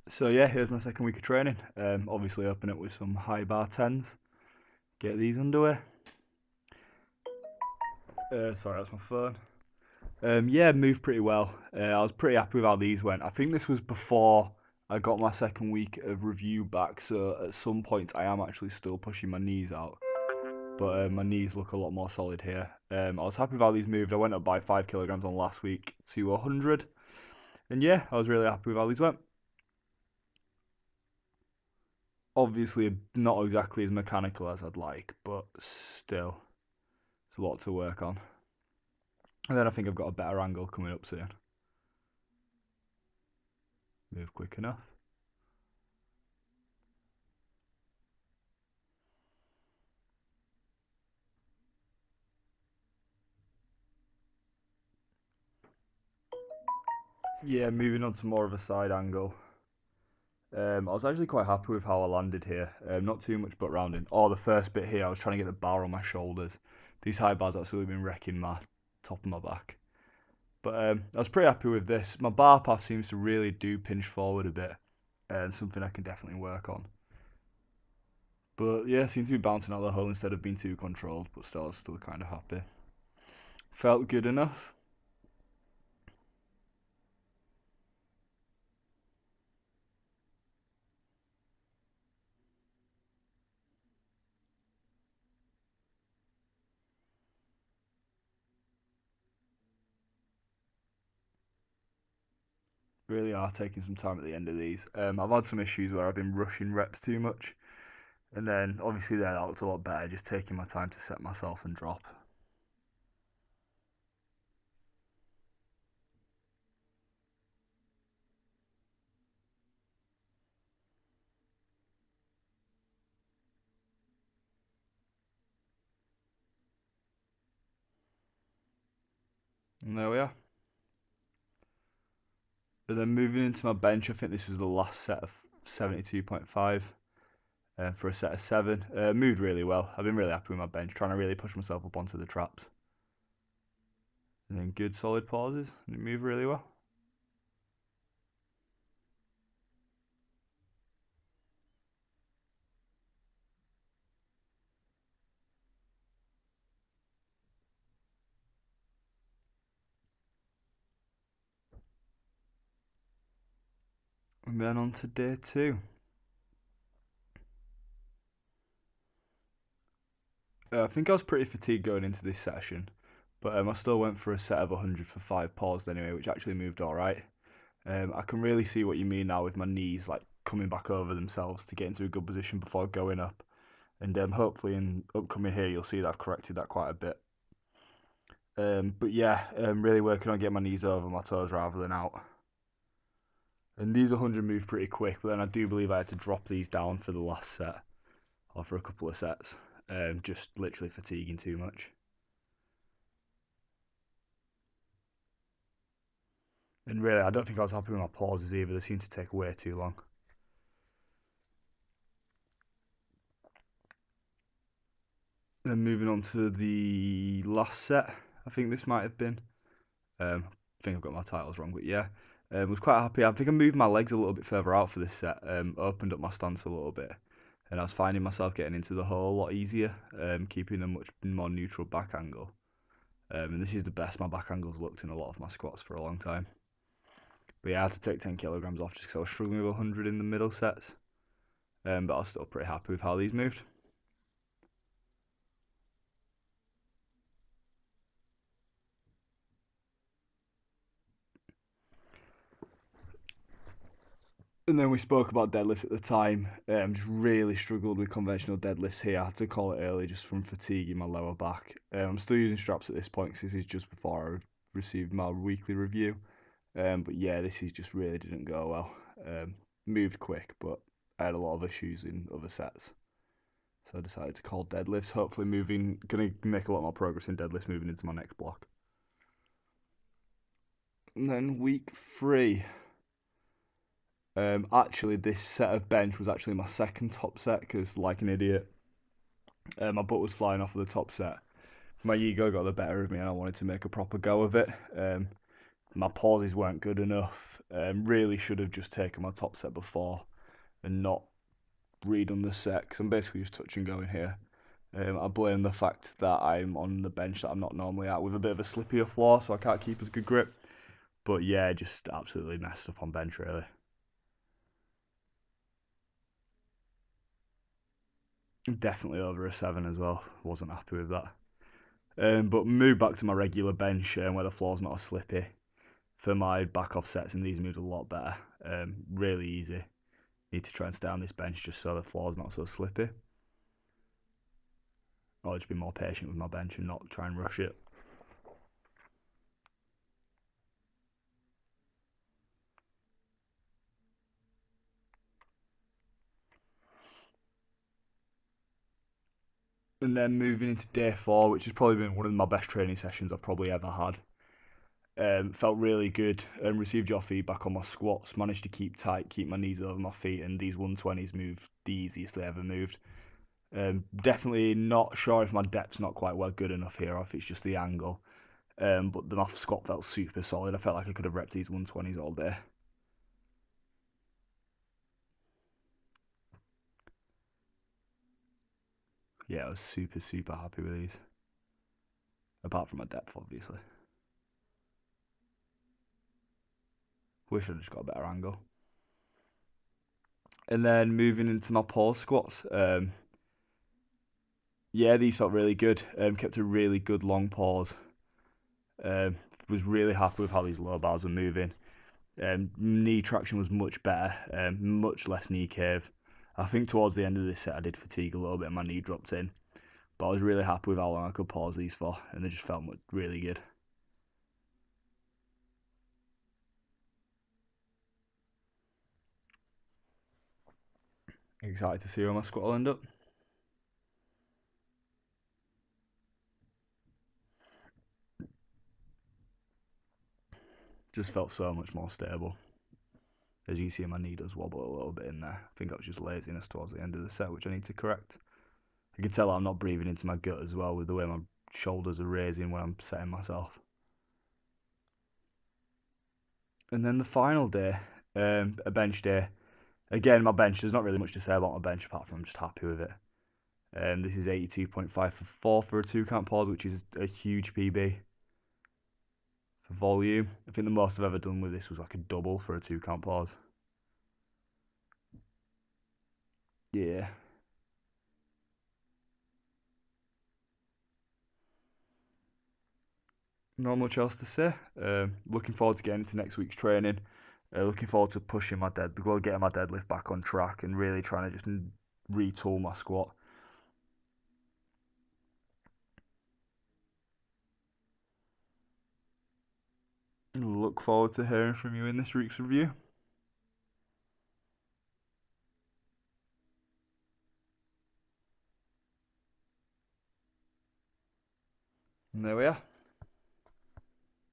So yeah, here's my second week of training. Obviously open it with some high bar 10s. Get these underway. Sorry, that's my phone. Yeah, moved pretty well. I was pretty happy with how these went. I think this was before I got my second week of review back, so at some points I am actually still pushing my knees out. But my knees look a lot more solid here. I was happy with how these moved. I went up by 5 kilograms on last week to 100. And yeah, I was really happy with how these went. Obviously, not exactly as mechanical as I'd like, but still, it's a lot to work on. And then I think I've got a better angle coming up soon. Move quick enough. Yeah, moving on to more of a side angle. I was actually quite happy with how I landed here. Not too much butt rounding. Oh, the first bit here, I was trying to get the bar on my shoulders. These high bars absolutely been wrecking my top of my back. But I was pretty happy with this. My bar path seems to really do pinch forward a bit. Something I can definitely work on. But yeah, seems to be bouncing out of the hole instead of being too controlled, but still, I was still kind of happy. Felt good enough. Really are taking some time at the end of these. I've had some issues where I've been rushing reps too much, and then obviously there that looked a lot better, just taking my time to set myself and drop. And there we are. And then moving into my bench, I think this was the last set of 72.5 for a set of 7. Moved really well. I've been really happy with my bench, trying to really push myself up onto the traps. And then good solid pauses, and it moved really well. And then on to day 2. I think I was pretty fatigued going into this session, but I still went for a set of 100 for 5 paused anyway, which actually moved alright. I can really see what you mean now with my knees like coming back over themselves to get into a good position before going up. And hopefully in upcoming here you'll see that I've corrected that quite a bit. But yeah, really working on getting my knees over my toes rather than out. And these 100 moved pretty quick, but then I do believe I had to drop these down for the last set, or for a couple of sets. Just literally fatiguing too much. And really, I don't think I was happy with my pauses either. They seemed to take way too long. Then moving on to the last set, I think this might have been. I think I've got my titles wrong, but yeah. Was quite happy. I think I moved my legs a little bit further out for this set, opened up my stance a little bit, and I was finding myself getting into the hole a lot easier, keeping a much more neutral back angle. And this is the best my back angle's looked in a lot of my squats for a long time. But yeah, I had to take 10 kilograms off just because I was struggling with 100 in the middle sets. But I was still pretty happy with how these moved. And then we spoke about deadlifts at the time. Just really struggled with conventional deadlifts here. I had to call it early just from fatigue in my lower back. I'm still using straps at this point because this is just before I received my weekly review. But yeah, this is just really didn't go well. Moved quick, but I had a lot of issues in other sets. So I decided to call deadlifts. Hopefully gonna make a lot more progress in deadlifts moving into my next block. And then week 3. Actually, this set of bench was actually my second top set because, like an idiot, my butt was flying off of the top set. My ego got the better of me, and I wanted to make a proper go of it. My pauses weren't good enough. Really should have just taken my top set before and not redone the set because I'm basically just touch and going here. I blame the fact that I'm on the bench that I'm not normally at with a bit of a slippier floor, so I can't keep as good grip. But yeah, just absolutely messed up on bench really. Definitely over a 7 as well. Wasn't happy with that. But moved back to my regular bench where the floor's not as slippy. For my back off sets, and these moved a lot better. Really easy. Need to try and stay on this bench just so the floor's not so slippy. I'll just be more patient with my bench and not try and rush it. And then moving into day 4, which has probably been one of my best training sessions I've probably ever had. Felt really good and received your feedback on my squats. Managed to keep tight, keep my knees over my feet, and these 120s moved the easiest they ever moved. Definitely not sure if my depth's not quite well good enough here or if it's just the angle. But the squat felt super solid. I felt like I could have repped these 120s all day. Yeah, I was super happy with these. Apart from my depth, obviously. Wish I'd just got a better angle. And then moving into my pause squats. Yeah, these felt really good. Kept a really good long pause. Was really happy with how these low bars were moving. Knee traction was much better, much less knee cave. I think towards the end of this set I did fatigue a little bit and my knee dropped in. But I was really happy with how long I could pause these for, and they just felt really good. Excited to see where my squat will end up. Just felt so much more stable. As you can see, my knee does wobble a little bit in there. I think that was just laziness towards the end of the set, which I need to correct. I can tell I'm not breathing into my gut as well with the way my shoulders are raising when I'm setting myself. And then the final day, a bench day. Again, my bench, there's not really much to say about my bench apart from I'm just happy with it. This is 82.5 for 4 for a 2 count pause, which is a huge PB for volume. I think the most I've ever done with this was like a double for a 2 count pause. Yeah. Not much else to say. Looking forward to getting into next week's training. Looking forward to pushing getting my deadlift back on track and really trying to just retool my squat. Look forward to hearing from you in this week's review. And there we are.